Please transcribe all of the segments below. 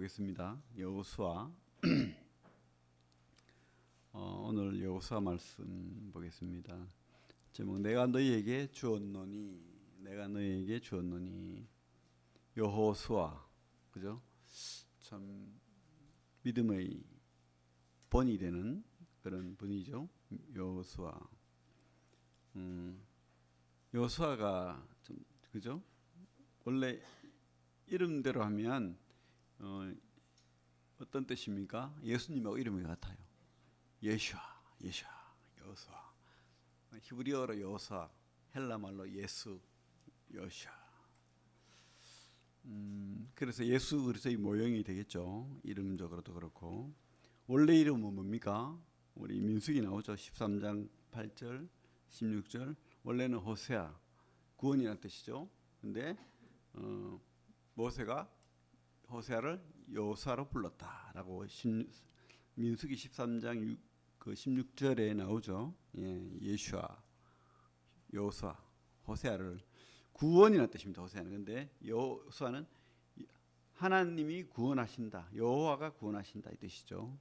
보겠습니다. 여호수아. 오늘 여호수아 말씀 보겠습니다. 제목 내가 너희에게 주었노니 여호수아. 그죠? 참 믿음의 본이 되는 그런 분이죠. 여호수아. 여호수아가 좀 그죠? 원래 이름대로 하면 어떤 뜻입니까? 예수님하고 이름이 같아요. 예슈아, 여호수아. 히브리어로 여호수아, 헬라말로 예수, 여슈아. 그래서 예수 그리스도의 모형이 되겠죠. 이름적으로도 그렇고. 원래 이름은 뭡니까? 우리 민수기 나오죠. 13장 8절, 16절. 원래는 호세아, 구원이라는 뜻이죠. 근데 모세가 호세아를 여호수아로 불렀다라고 민수기 13장 16절에 나오죠. 예슈아, 여호수아, 호세아를 구원이라는 뜻입니다. 호세아는. 근데 여호수아는 하나님이 구원하신다, 여호와가 구원하신다 이 뜻이죠.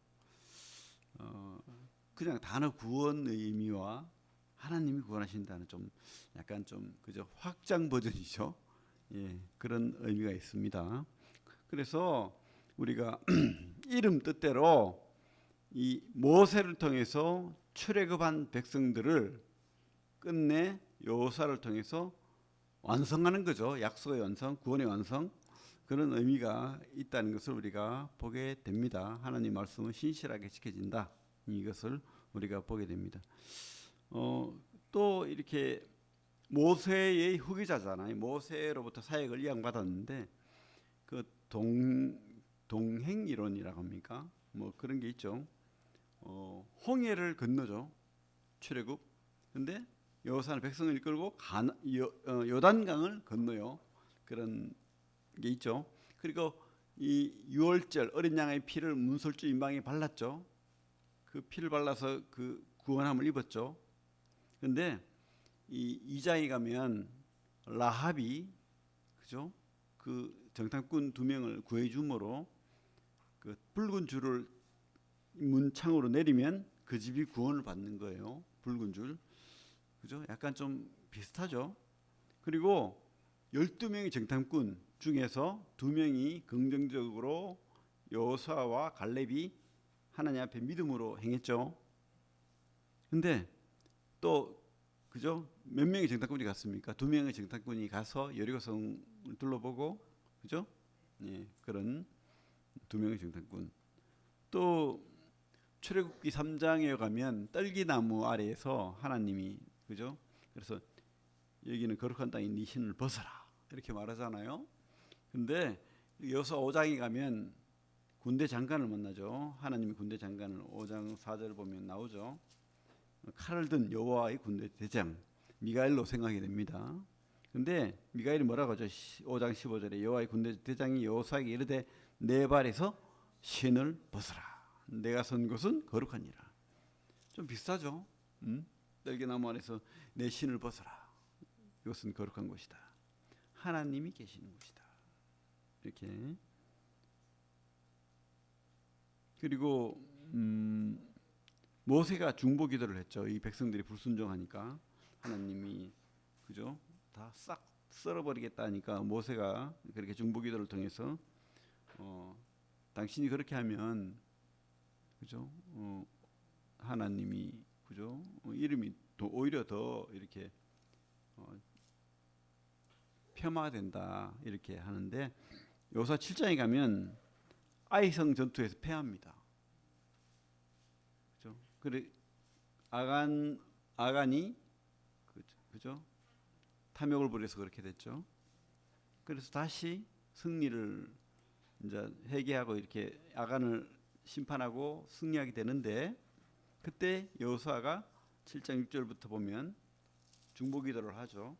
그냥 단어 구원의 의미와 하나님이 구원하신다는 좀 약간 좀 그저 확장 버전이죠. 그런 의미가 있습니다. 그래서 우리가 이름 뜻대로 이 모세를 통해서 출애굽한 백성들을 끝내 여호수아를 통해서 완성하는 거죠. 약속의 완성, 구원의 완성, 그런 의미가 있다는 것을 우리가 보게 됩니다. 하나님 말씀은 신실하게 지켜진다. 이것을 우리가 보게 됩니다. 또 이렇게 모세의 후계자잖아요. 모세로부터 사역을 이양받았는데 그 동행 이론이라고 합니까? 뭐 그런 게 있죠. 홍해를 건너죠. 출애굽. 근데 여호수아는 백성을 이끌고 요단강을 건너요. 그런 게 있죠. 그리고 이 유월절 어린 양의 피를 문설주 임방에 발랐죠. 그 피를 발라서 그 구원함을 입었죠. 근데 이 2장에 가면 라합이 그죠? 그 정탐꾼 2명을 구해 주므로 그 붉은 줄을 문창으로 내리면 그 집이 구원을 받는 거예요. 붉은 줄. 그죠? 약간 좀 비슷하죠. 그리고 12명의 정탐꾼 중에서 2명이 긍정적으로 여호수아와 갈렙이 하나님 앞에 믿음으로 행했죠. 근데 또 그죠? 몇 명의 정탐꾼이 갔습니까? 2명의 정탐꾼이 가서 여리고성을 둘러보고 그죠? 그런 2명의 정탐꾼. 또 출애굽기 3장에 가면 떨기나무 아래에서 하나님이 그죠? 그래서 여기는 거룩한 땅인 네 신을 벗어라 이렇게 말하잖아요. 근데 여호수아 5장에 가면 군대 장관을 만나죠. 하나님이 군대 장관을 5장 4절 보면 나오죠. 칼을 든 여호와의 군대 대장 미가엘로 생각이 됩니다. 근데 미가엘이 뭐라고 하죠? 5장 15절에 여호와의 군대 대장이 여호수아에게 이르되 내 발에서 신을 벗어라. 내가 선 곳은 거룩하니라. 좀 비슷하죠? 떨기나무 안에서 내 신을 벗어라. 이것은 거룩한 곳이다. 하나님이 계시는 곳이다. 이렇게. 그리고 모세가 중보 기도를 했죠. 이 백성들이 불순종하니까 하나님이 그죠? 다 싹 썰어버리겠다니까 모세가 그렇게 중보 기도를 통해서 당신이 그렇게 하면 그죠? 하나님이 그죠? 이름이 오히려 더 이렇게 폄하된다 이렇게 하는데 여호수아 7장에 가면 아이성 전투에서 패합니다. 그죠? 그래 아간이 그죠? 탐욕을 부려서 그렇게 됐죠. 그래서 다시 승리를 이제 회개하고 이렇게 아간을 심판하고 승리하게 되는데 그때 여호수아가 7장 6절부터 보면 중보기도를 하죠.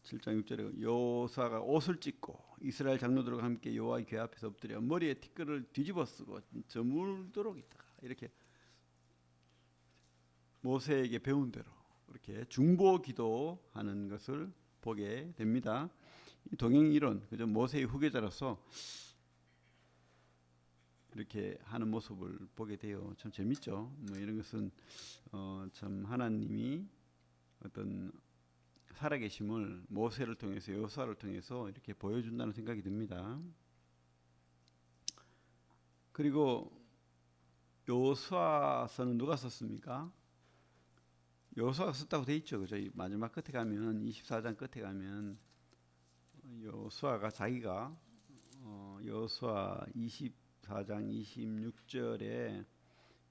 7장 6절에 여호수아가 옷을 찢고 이스라엘 장로들과 함께 여호와의 궤 앞에서 엎드려 머리에 티끌을 뒤집어 쓰고 저물도록 있다가 이렇게 모세에게 배운 대로 이렇게 중보 기도하는 것을 보게 됩니다. 이 동행 이론, 그죠? 모세의 후계자로서 그렇게 하는 모습을 보게 돼요. 참 재밌죠. 뭐 이런 것은 참 하나님이 어떤 살아계심을 모세를 통해서 여호수아를 통해서 이렇게 보여준다는 생각이 듭니다. 그리고 여호수아서는 누가 썼습니까? 여호수아가 썼다고 돼 있죠. 그죠? 마지막 끝에 가면 24장 끝에 가면 여호수아가 자기가 여호수아 24장 26절에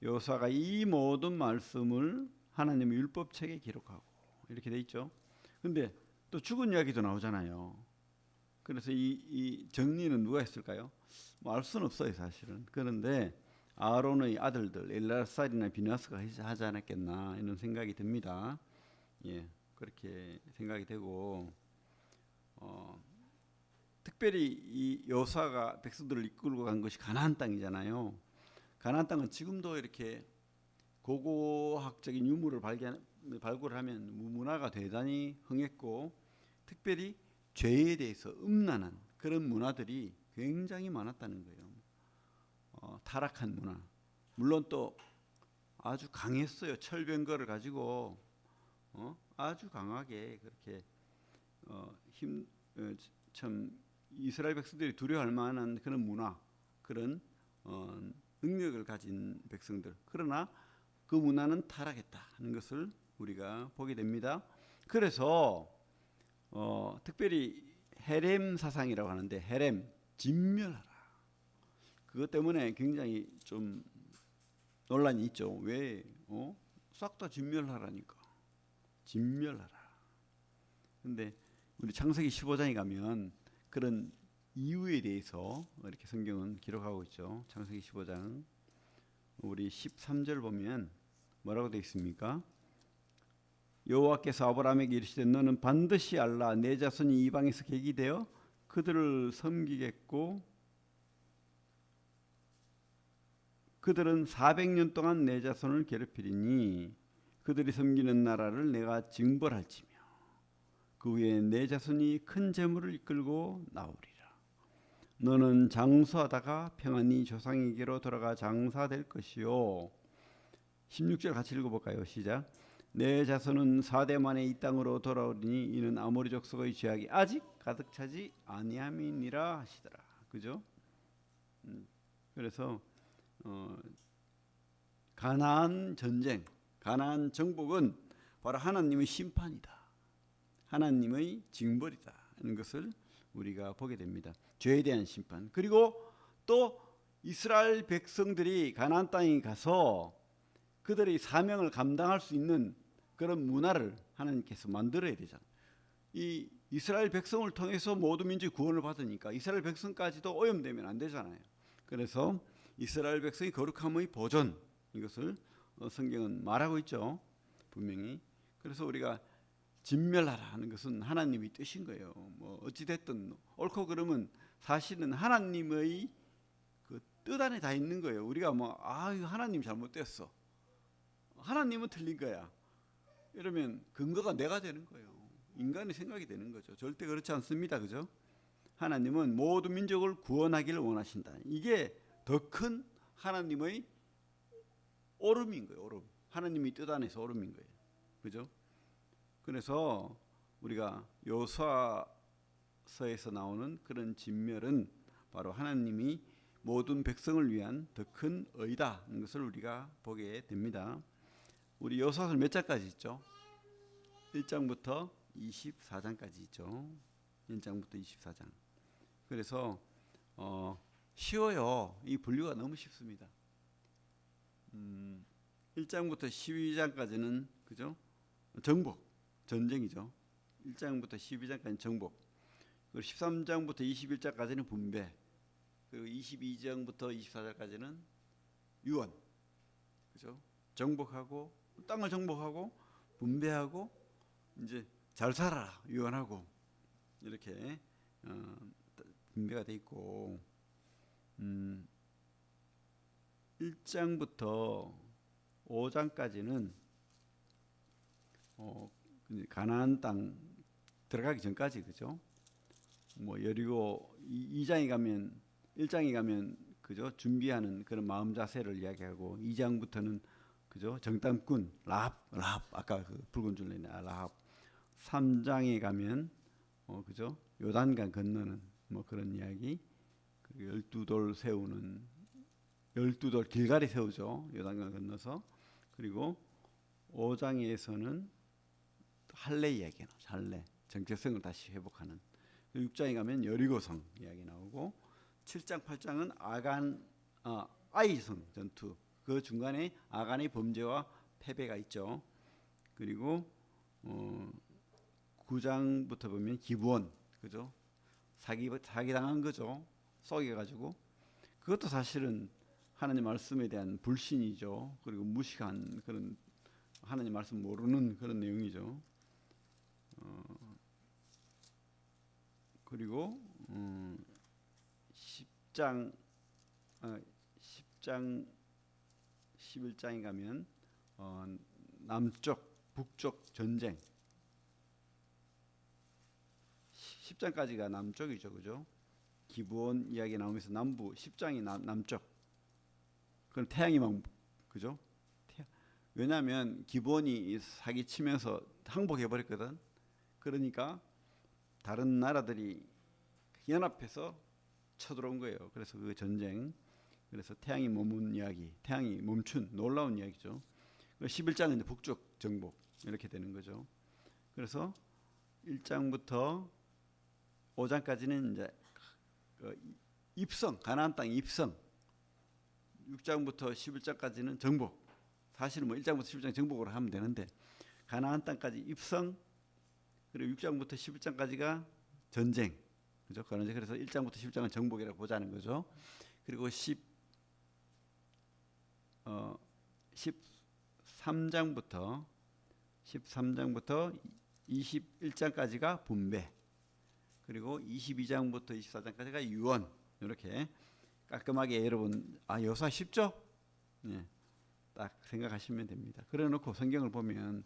여호수아가 이 모든 말씀을 하나님의 율법책에 기록하고 이렇게 돼 있죠. 근데 또 죽은 이야기도 나오잖아요. 그래서 이 정리는 누가 했을까요? 뭐 알 수는 없어요, 사실은. 그런데 아론의 아들들 엘라살이나 비느하스가 하지 않았겠나 이런 생각이 듭니다. 예, 그렇게 생각이 되고 특별히 이 여호수아가 백성들을 이끌고 간 것이 가나안 땅이잖아요. 가나안 땅은 지금도 이렇게 고고학적인 유물을 발굴하면 문화가 대단히 흥했고 특별히 죄에 대해서 음란한 그런 문화들이 굉장히 많았다는 거예요. 타락한 문화. 물론 또 아주 강했어요. 철병거를 가지고 아주 강하게 그렇게 참 이스라엘 백성들이 두려워할 만한 그런 문화, 그런 능력을 가진 백성들. 그러나 그 문화는 타락했다는 것을 우리가 보게 됩니다. 그래서 특별히 헤렘 사상이라고 하는데 헤렘 진멸하라. 그것 때문에 굉장히 좀 논란이 있죠. 왜 싹 다 진멸하라니까. 진멸하라. 근데 우리 창세기 15장에 가면 그런 이유에 대해서 이렇게 성경은 기록하고 있죠. 창세기 15장 우리 13절 보면 뭐라고 되어 있습니까? 여호와께서 아브라함에게 이르시되 너는 반드시 알라 내 자손이 이방에서 객이 되어 그들을 섬기겠고 그들은 400년 동안 내 자손을 괴롭히리니 그들이 섬기는 나라를 내가 징벌할지며 그 후에 내 자손이 큰 재물을 이끌고 나오리라. 너는 장수하다가 평안히 조상에게로 돌아가 장사될 것이요. 16절 같이 읽어볼까요? 시작. 내 자손은 4대 만에 이 땅으로 돌아오리니 이는 아모리 족속의 죄악이 아직 가득 차지 아니함이니라 하시더라. 그죠? 그래서 가나안 전쟁, 가나안 정복은 바로 하나님의 심판이다. 하나님의 징벌이다. 하는 것을 우리가 보게 됩니다. 죄에 대한 심판. 그리고 또 이스라엘 백성들이 가나안 땅에 가서 그들의 사명을 감당할 수 있는 그런 문화를 하나님께서 만들어야 되잖아요. 이 이스라엘 백성을 통해서 모든 민족이 구원을 받으니까 이스라엘 백성까지도 오염되면 안 되잖아요. 그래서 이스라엘 백성의 거룩함의 보존 이것을 성경은 말하고 있죠. 분명히. 그래서 우리가 진멸하라 하는 것은 하나님의 뜻인 거예요. 뭐 어찌 됐든 옳고 그름은 사실은 하나님의 그 뜻 안에 다 있는 거예요. 우리가 뭐 하나님 잘못됐어. 하나님은 틀린 거야. 이러면 근거가 내가 되는 거예요. 인간의 생각이 되는 거죠. 절대 그렇지 않습니다. 그죠? 하나님은 모든 민족을 구원하기를 원하신다. 이게 더 큰 하나님의 옳음인 거예요. 옳음. 하나님의 뜻 안에서 옳음인 거예요. 그죠? 그래서 우리가 여호수아서에서 나오는 그런 진멸은 바로 하나님이 모든 백성을 위한 더 큰 의다는 것을 우리가 보게 됩니다. 우리 여호수아서 몇 장까지 있죠? 1장부터 24장까지 있죠. 1장부터 24장. 그래서 쉬워요. 이 분류가 너무 쉽습니다. 1장부터 12장까지는 그죠? 정복, 전쟁이죠. 1장부터 12장까지는 정복. 그리고 13장부터 21장까지는 분배. 그리고 22장부터 24장까지는 유언. 그죠? 정복하고 땅을 정복하고 분배하고 이제 잘 살아라 유언하고 이렇게 분배가 돼 있고 1장부터 5장까지는 가나안 땅 들어가기 전까지 그죠? 뭐 여리고 2장에 가면 1장에 가면 그 그죠? 준비하는 그런 마음 자세를 이야기하고 2장부터는 그죠? 정탐꾼 라합 아까 그 붉은 줄레네 라합 3장에 가면 그죠? 요단강 건너는 뭐 그런 이야기 그리고 12돌 세우는 12돌 길갈이 세우죠. 요단강 건너서 그리고 5장에서는 할례 이야기가 나오죠. 할례 정체성을 다시 회복하는 6장에 가면 여리고성 이야기 나오고 7장 8장은 아이성 전투 그 중간에 아간의 범죄와 패배가 있죠. 그리고 9장부터 보면 기브온 그죠? 사기 당한 거죠. 속여가지고 그것도 사실은 하나님 말씀에 대한 불신이죠. 그리고 무식한 그런 하나님 말씀 모르는 그런 내용이죠. 그리고 10장 11장에 가면 남쪽 북쪽 전쟁 10장까지가 남쪽이죠. 그죠? 기브온 이야기 나오면서 남부 10장이 남쪽 그럼 태양이 막 그죠? 왜냐하면 기브온이 사기 치면서 항복해 버렸거든. 그러니까 다른 나라들이 연합해서 쳐들어온 거예요. 그래서 그 전쟁 그래서 태양이 머문 이야기 태양이 멈춘 놀라운 이야기죠. 11장은 이제 북쪽 정복 이렇게 되는 거죠. 그래서 1장부터 5장까지는 이제 입성 가나안 땅 입성 6장부터 11장까지는 정복 사실은 뭐 1장부터 11장 정복으로 하면 되는데 가나안 땅까지 입성 그리고 6장부터 11장까지가 전쟁 그죠? 그래서 1장부터 10장은 정복이라고 보자는 거죠. 그리고 13장부터 21장까지가 분배 그리고 22장부터 24장까지가 유언 이렇게 깔끔하게 여러분 여호수아 쉽죠? 네, 딱 생각하시면 됩니다. 그래놓고 성경을 보면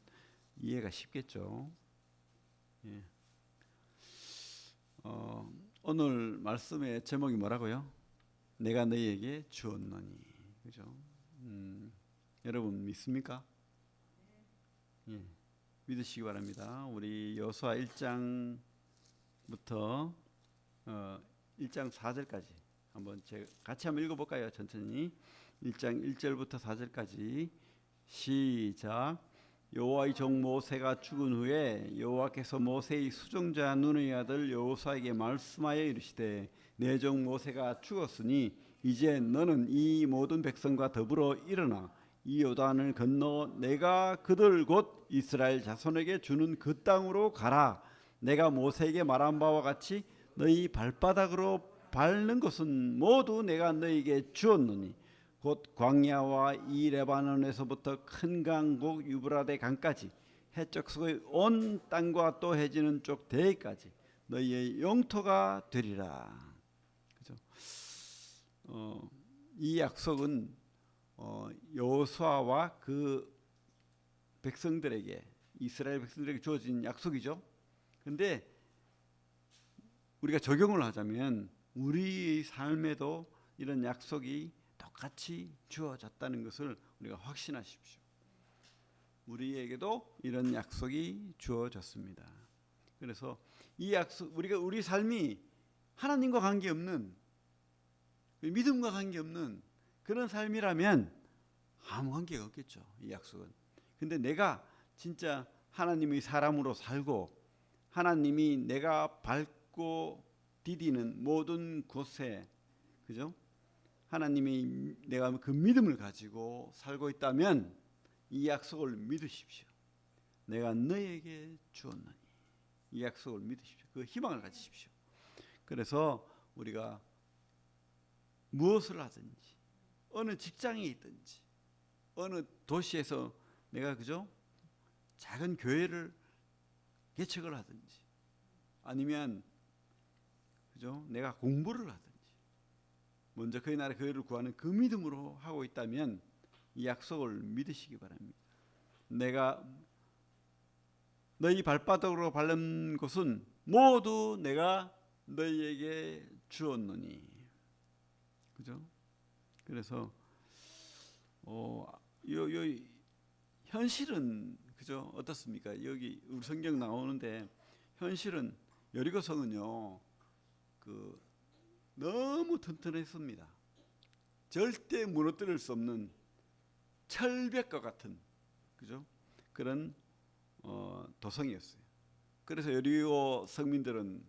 이해가 쉽겠죠. 예. 오늘 말씀의 제목이 뭐라고요? 내가 너희에게 주었노니 그죠? 여러분 믿습니까? 예, 믿으시기 바랍니다. 우리 여호수아 1장부터 1장 4절까지 한번 같이 한번 읽어볼까요? 천천히 1장 1절부터 4절까지 시작. 여호와의 종 모세가 죽은 후에 여호와께서 모세의 수종자 눈의 아들 여호수아에게 말씀하여 이르시되 내 종 모세가 죽었으니 이제 너는 이 모든 백성과 더불어 일어나 이 요단을 건너 내가 그들 곧 이스라엘 자손에게 주는 그 땅으로 가라. 내가 모세에게 말한 바와 같이 너희 발바닥으로 밟는 것은 모두 내가 너희에게 주었노니 곧 광야와 이 레바논에서부터 큰 강 곧 유브라데 강까지 해적 속의 온 땅과 또 해지는 쪽 대까지 너희의 영토가 되리라. 그죠? 이 약속은 여호수아와 그 백성들에게 이스라엘 백성들에게 주어진 약속이죠. 그런데 우리가 적용을 하자면 우리의 삶에도 이런 약속이 똑같이 주어졌다는 것을 우리가 확신하십시오. 우리에게도 이런 약속이 주어졌습니다. 그래서 이 약속 우리 삶이 하나님과 관계없는 믿음과 관계없는 그런 삶이라면 아무 관계가 없겠죠. 이 약속은. 근데 내가 진짜 하나님의 사람으로 살고 하나님이 내가 밟고 디디는 모든 곳에 그죠? 하나님이 내가 그 믿음을 가지고 살고 있다면 이 약속을 믿으십시오. 내가 너에게 주었노니 이 약속을 믿으십시오. 그 희망을 가지십시오. 그래서 우리가 무엇을 하든지 어느 직장에 있든지 어느 도시에서 내가 그죠? 작은 교회를 개척을 하든지 아니면 그죠? 내가 공부를 하든지 먼저 그의 나라 교회를 구하는 그 믿음으로 하고 있다면 이 약속을 믿으시기 바랍니다. 내가 너희 발바닥으로 밟는 곳은 모두 내가 너희에게 주었노니 그죠? 그래서 요 현실은 그죠? 어떻습니까? 여기 우리 성경 나오는데 현실은 여리고성은요 그 너무 튼튼했습니다. 절대 무너뜨릴 수 없는 철벽과 같은 그죠? 그런 도성이었어요. 그래서 여리고 성민들은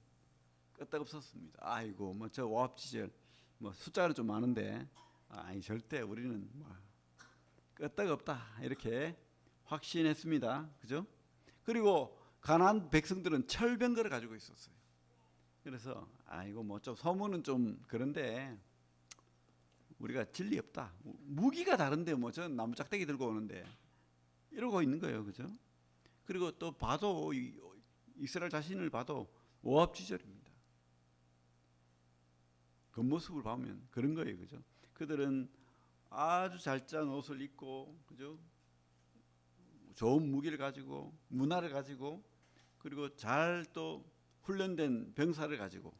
끄떡없었습니다. 아이고 뭐 저 오합지절 뭐 숫자는 좀 많은데 아니 절대 우리는 뭐 끄떡없다 이렇게 확신했습니다. 그죠? 그리고 가나안 백성들은 철병거를 가지고 있었어요. 그래서 아이고 뭐 좀 소문은 좀 그런데 우리가 진리 없다. 무기가 다른데 뭐 저 나무 짝대기 들고 오는데 이러고 있는 거예요. 그죠? 그리고 또 봐도 이스라엘 자신을 봐도 오합지졸입니다. 겉모습을 보면 그런 거예요. 그죠? 그들은 아주 잘 짠 옷을 입고 그죠? 좋은 무기를 가지고 문화를 가지고 그리고 잘 또 훈련된 병사를 가지고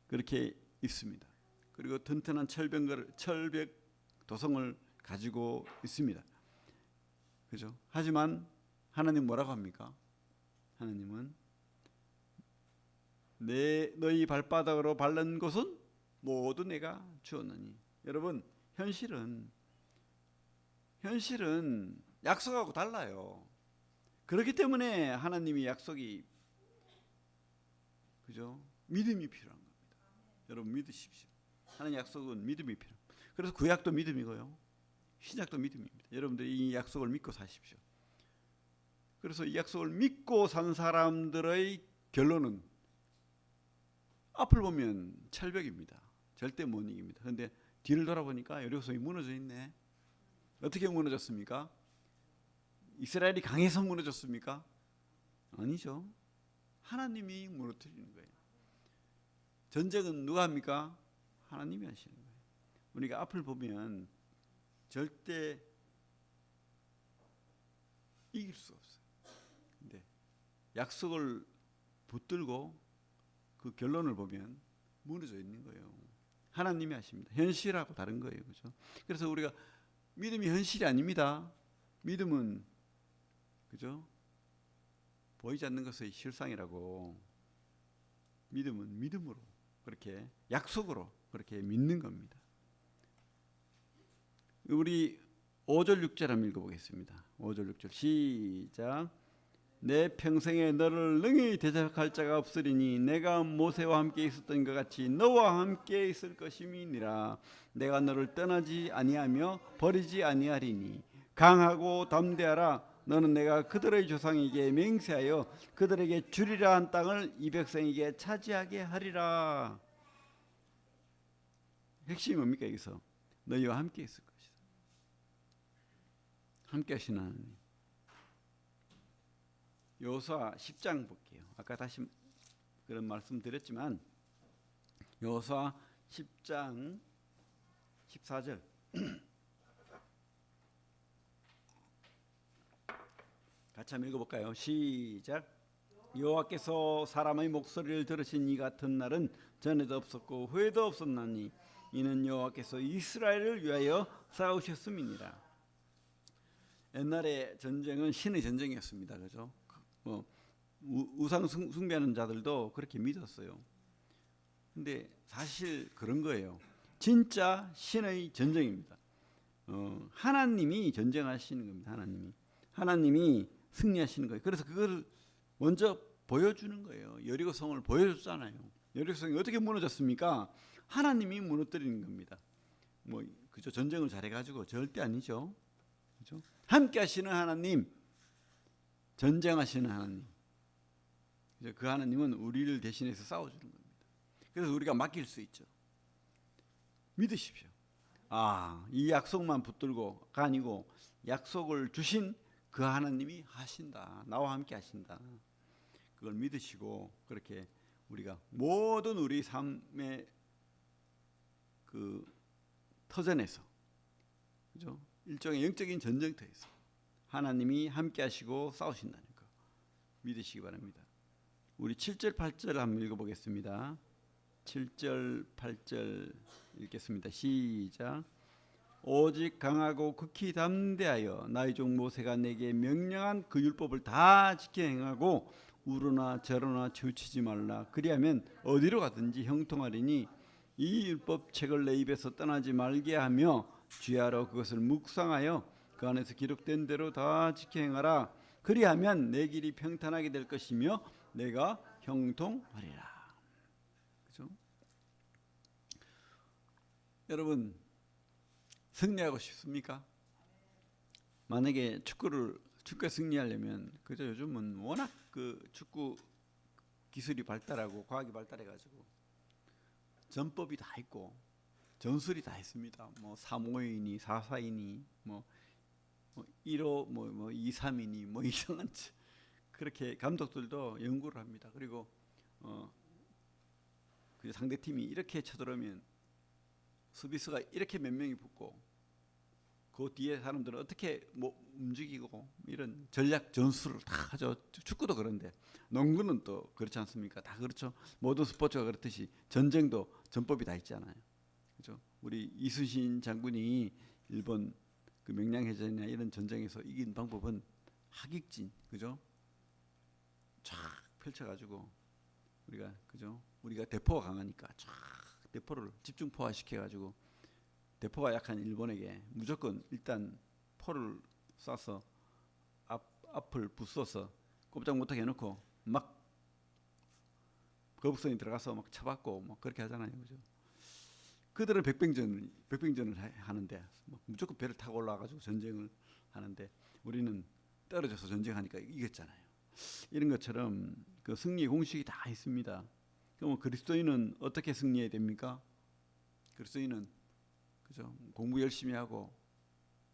그렇게 있습니다. 그리고 튼튼한 철벽 도성을 가지고 있습니다. 그죠? 하지만 하나님 뭐라고 합니까? 하나님은 너희 발바닥으로 밟는 곳은 모두 내가 주었느니. 여러분 현실은 약속하고 달라요. 그렇기 때문에 하나님이 약속이 그죠? 믿음이 필요한 겁니다. 여러분 믿으십시오. 하나님 약속은 믿음이 필요합니다. 그래서 구약도 믿음이고요. 신약도 믿음입니다. 여러분들이 이 약속을 믿고 사십시오. 그래서 이 약속을 믿고 산 사람들의 결론은 앞을 보면 철벽입니다. 절대 못 이깁니다. 그런데 뒤를 돌아보니까 여리고성이 무너져 있네. 어떻게 무너졌습니까? 이스라엘이 강해서 무너졌습니까? 아니죠. 하나님이 무너뜨리는 거예요. 전쟁은 누가 합니까? 하나님이 하시는 거예요. 우리가 앞을 보면 절대 이길 수 없어요. 근데 약속을 붙들고 그 결론을 보면 무너져 있는 거예요. 하나님이 하십니다. 현실하고 다른 거예요. 그죠? 그래서 우리가 믿음이 현실이 아닙니다. 믿음은 그죠? 보이지 않는 것의 실상이라고. 믿음은 믿음으로 그렇게 약속으로 그렇게 믿는 겁니다. 우리 5절 6절 한번 읽어보겠습니다. 5절 6절 시작. 내 평생에 너를 능히 대적할 자가 없으리니 내가 모세와 함께 있었던 것 같이 너와 함께 있을 것임이니라. 내가 너를 떠나지 아니하며 버리지 아니하리니 강하고 담대하라. 너는 내가 그들의 조상에게 맹세하여 그들에게 주리라 한 땅을 이 백성에게 차지하게 하리라. 핵심이 뭡니까? 여기서 너희와 함께 있을 것이다. 함께 하시는 하나님. 여호수아 10장 볼게요. 아까 다시 그런 말씀 드렸지만 여호수아 10장 14절 같이 한번 읽어볼까요? 시작. 여호와께서 사람의 목소리를 들으신 이 같은 날은 전에도 없었고 후에도 없었나니 이는 여호와께서 이스라엘을 위하여 싸우셨음이니라. 옛날에 전쟁은 신의 전쟁이었습니다. 그죠? 뭐 우상 숭배하는 자들도 그렇게 믿었어요. 근데 사실 그런 거예요. 진짜 신의 전쟁입니다. 하나님이 전쟁하시는 겁니다. 하나님이 승리하시는 거예요. 그래서 그걸 먼저 보여주는 거예요. 여리고성을 보여줬잖아요. 여리고성이 어떻게 무너졌습니까? 하나님이 무너뜨리는 겁니다. 뭐 그죠? 전쟁을 잘해가지고 절대 아니죠. 그죠? 함께하시는 하나님, 전쟁하시는 하나님. 그 하나님은 우리를 대신해서 싸워주는 겁니다. 그래서 우리가 맡길 수 있죠. 믿으십시오. 이 약속만 붙들고가 아니고 약속을 주신 그 하나님이 하신다. 나와 함께 하신다. 그걸 믿으시고 그렇게 우리가 모든 우리 삶의 그 터전에서 그죠? 일종의 영적인 전쟁터에서 하나님이 함께 하시고 싸우신다는 거 믿으시기 바랍니다. 우리 7절 8절 한번 읽어보겠습니다. 7절 8절 읽겠습니다. 시작. 오직 강하고 극히 담대하여 나의 종 모세가 내게 명령한 그 율법을 다 지켜 행하고 우러나 저러나 치우치지 말라. 그리하면 어디로 가든지 형통하리니 이 율법책을 내 입에서 떠나지 말게 하며 주야로 그것을 묵상하여 그 안에서 기록된 대로 다 지켜 행하라. 그리하면 내 길이 평탄하게 될 것이며 내가 형통하리라. 그죠? 여러분 승리하고 싶습니까? 만약에 축구에 승리하려면 그죠? 요즘은 워낙 그 축구 기술이 발달하고 과학이 발달해가지고 전법이 다 있고 전술이 다 있습니다. 뭐 3-5이니 4-4이니 뭐 1호 뭐 2-3이니 뭐 이상한 그렇게 감독들도 연구를 합니다. 그리고 그 상대 팀이 이렇게 쳐들어오면 수비수가 이렇게 몇 명이 붙고 그 뒤에 사람들은 어떻게 뭐 움직이고 이런 전략 전술을 다 하죠. 축구도 그런데 농구는 또 그렇지 않습니까? 다 그렇죠. 모든 스포츠가 그렇듯이 전쟁도 전법이 다 있잖아요. 그죠? 우리 이순신 장군이 일본 그 명량해전이나 이런 전쟁에서 이긴 방법은 하객진, 그죠? 쫙 펼쳐가지고 우리가 그죠? 우리가 대포가 강하니까 쫙 대포를 집중포화 시켜가지고 대포가 약한 일본에게 무조건 일단 포를 쏴서 앞을 부숴서 꼼짝 못하게 해놓고 막 거북선이 들어가서 막 쳐박고 뭐 그렇게 하잖아요, 그죠? 그들은 백병전을 하는데 무조건 배를 타고 올라와가지고 전쟁을 하는데 우리는 떨어져서 전쟁하니까 이겼잖아요. 이런 것처럼 그 승리의 공식이 다 있습니다. 그럼 그리스도인은 어떻게 승리해야 됩니까? 그리스도인은 그죠? 공부 열심히 하고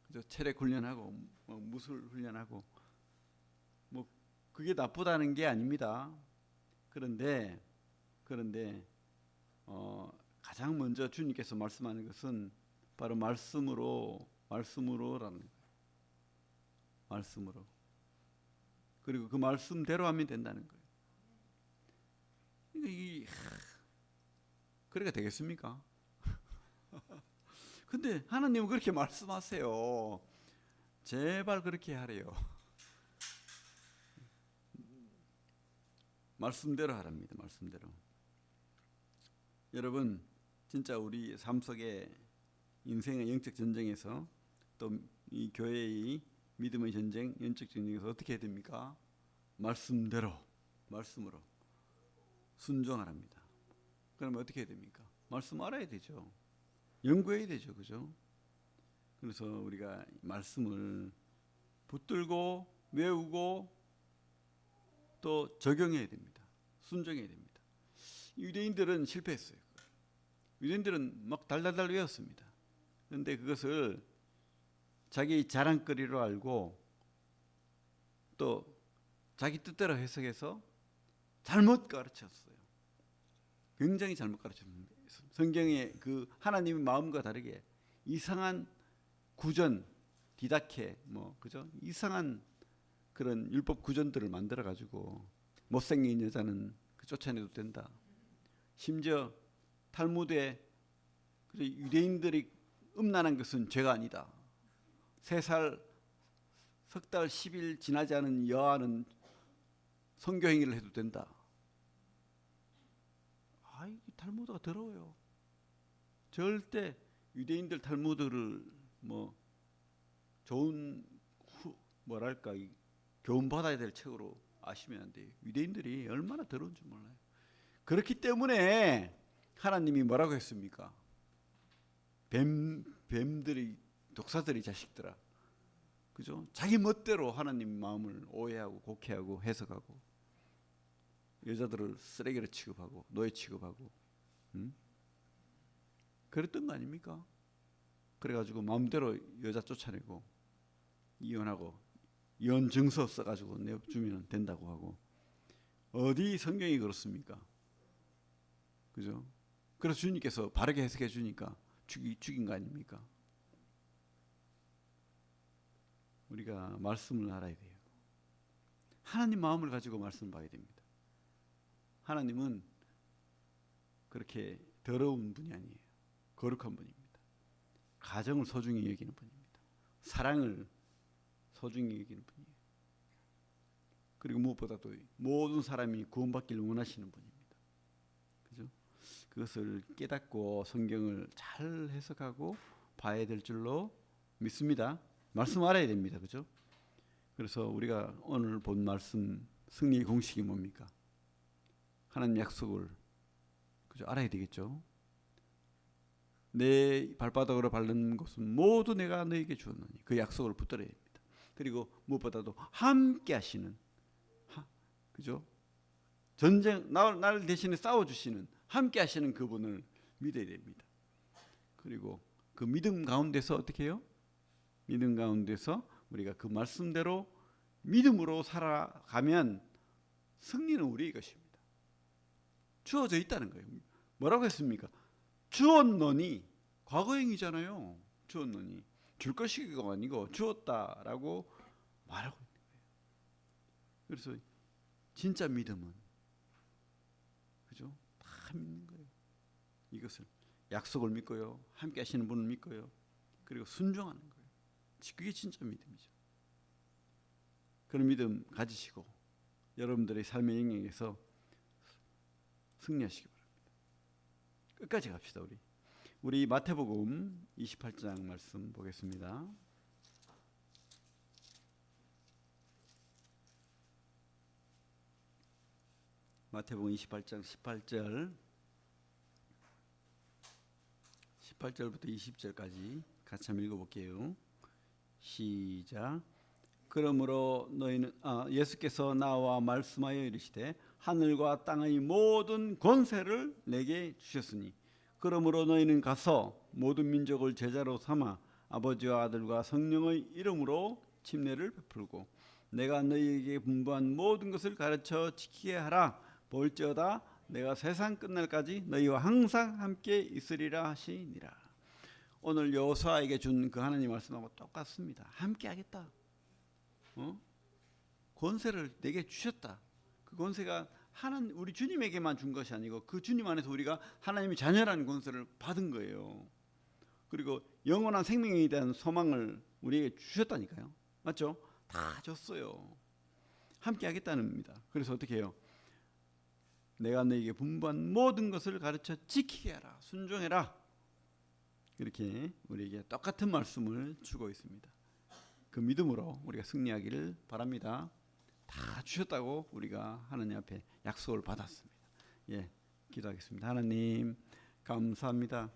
그죠? 체력 훈련하고 무술 훈련하고 뭐 그게 나쁘다는 게 아닙니다. 그런데 가장 먼저 주님께서 말씀하는 것은 바로 말씀으로라는 거예요. 말씀으로. 그리고 그 말씀대로 하면 된다는 거예요. 그래가 되겠습니까? 근데 하나님은 그렇게 말씀하세요. 제발 그렇게 하래요. 말씀대로 하랍니다. 말씀대로. 여러분 진짜 우리 삶 속에 인생의 영적 전쟁에서 또 이 교회의 믿음의 전쟁, 영적 전쟁에서 어떻게 해야 됩니까? 말씀대로, 말씀으로 순종하랍니다. 그러면 어떻게 해야 됩니까? 말씀 알아야 되죠. 연구해야 되죠, 그죠? 그래서 우리가 말씀을 붙들고 외우고 또 적용해야 됩니다. 순종해야 됩니다. 유대인들은 실패했어요. 유대인들은 막 달달달 외웠습니다. 그런데 그것을 자기 자랑거리로 알고 또 자기 뜻대로 해석해서 잘못 가르쳤어요. 굉장히 잘못 가르쳤습니다. 성경의 그 하나님의 마음과 다르게 이상한 구전, 디다케 뭐 그죠? 이상한 그런 율법 구전들을 만들어 가지고 못생긴 여자는 쫓아내도 된다. 심지어 탈무드에 유대인들이 음란한 것은 죄가 아니다. 3살, 석 달, 10일 지나지 않은 여아는 성교행위를 해도 된다. 이 탈무드가 더러워요. 절대 유대인들 탈무드를 뭐 좋은 뭐랄까 교훈 받아야 될 책으로 아시면 안 돼요. 유대인들이 얼마나 더러운 줄 몰라요. 그렇기 때문에 하나님이 뭐라고 했습니까? 뱀들이 독사들이 자식들아, 그죠? 자기 멋대로 하나님 마음을 오해하고 곡해하고 해석하고 여자들을 쓰레기로 취급하고 노예 취급하고, 그랬던 거 아닙니까? 그래가지고 마음대로 여자 쫓아내고 이혼하고 이혼 증서 써가지고 내주면 된다고 하고, 어디 성경이 그렇습니까? 그죠? 그래서 주님께서 바르게 해석해 주니까 죽인 거 아닙니까? 우리가 말씀을 알아야 돼요. 하나님 마음을 가지고 말씀을 봐야 됩니다. 하나님은 그렇게 더러운 분이 아니에요. 거룩한 분입니다. 가정을 소중히 여기는 분입니다. 사랑을 소중히 여기는 분이에요. 그리고 무엇보다도 모든 사람이 구원받기를 원하시는 분입니다. 그죠? 그것을 깨닫고 성경을 잘 해석하고 봐야 될 줄로 믿습니다. 말씀 알아야 됩니다. 그죠? 그래서 우리가 오늘 본 말씀 승리의 공식이 뭡니까? 하나님 약속을 그죠? 알아야 되겠죠. 내 발바닥으로 밟는 것은 모두 내가 너에게 주었노니 그 약속을 붙들어야 됩니다. 그리고 무엇보다도 함께 하시는 그죠? 전쟁 날 대신에 싸워 주시는 함께 하시는 그분을 믿어야 됩니다. 그리고 그 믿음 가운데서 어떻게 해요? 믿음 가운데서 우리가 그 말씀대로 믿음으로 살아가면 승리는 우리의 것입니다. 주어져 있다는 거예요. 뭐라고 했습니까? 주었노니 과거형이잖아요. 주었노니 줄 것이가 아니고 주었다라고 말하고 있는 거예요. 그래서 진짜 믿음은 그죠? 다 믿는 거예요. 이것을 약속을 믿고요, 함께 하시는 분을 믿고요, 그리고 순종하는 거예요. 그게 진짜 믿음이죠. 그런 믿음 가지시고 여러분들의 삶의 영역에서 승리하시기 바랍니다. 끝까지 갑시다. 우리 마태복음 28장 말씀 보겠습니다. 마태복음 28장 18절부터 20절까지 같이 한번 읽어볼게요. 시작. 그러므로 너희는 예수께서 나와 말씀하여 이르시되 하늘과 땅의 모든 권세를 내게 주셨으니 그러므로 너희는 가서 모든 민족을 제자로 삼아 아버지와 아들과 성령의 이름으로 침례를 베풀고 내가 너희에게 분부한 모든 것을 가르쳐 지키게 하라. 볼지어다 내가 세상 끝날까지 너희와 항상 함께 있으리라 하시니라. 오늘 여호수아에게 준 그 하나님 말씀하고 똑같습니다. 함께 하겠다. 권세를 내게 주셨다. 그 권세가 우리 주님에게만 준 것이 아니고 그 주님 안에서 우리가 하나님의 자녀라는 권세를 받은 거예요. 그리고 영원한 생명에 대한 소망을 우리에게 주셨다니까요. 맞죠? 다 줬어요. 함께 하겠다는 겁니다. 그래서 어떻게 해요? 내가 너에게 분부한 모든 것을 가르쳐 지키게 하라. 순종해라. 이렇게 우리에게 똑같은 말씀을 주고 있습니다. 그 믿음으로 우리가 승리하기를 바랍니다. 다 주셨다고 우리가 하나님 앞에 약속을 받았습니다. 예, 기도하겠습니다. 하나님 감사합니다.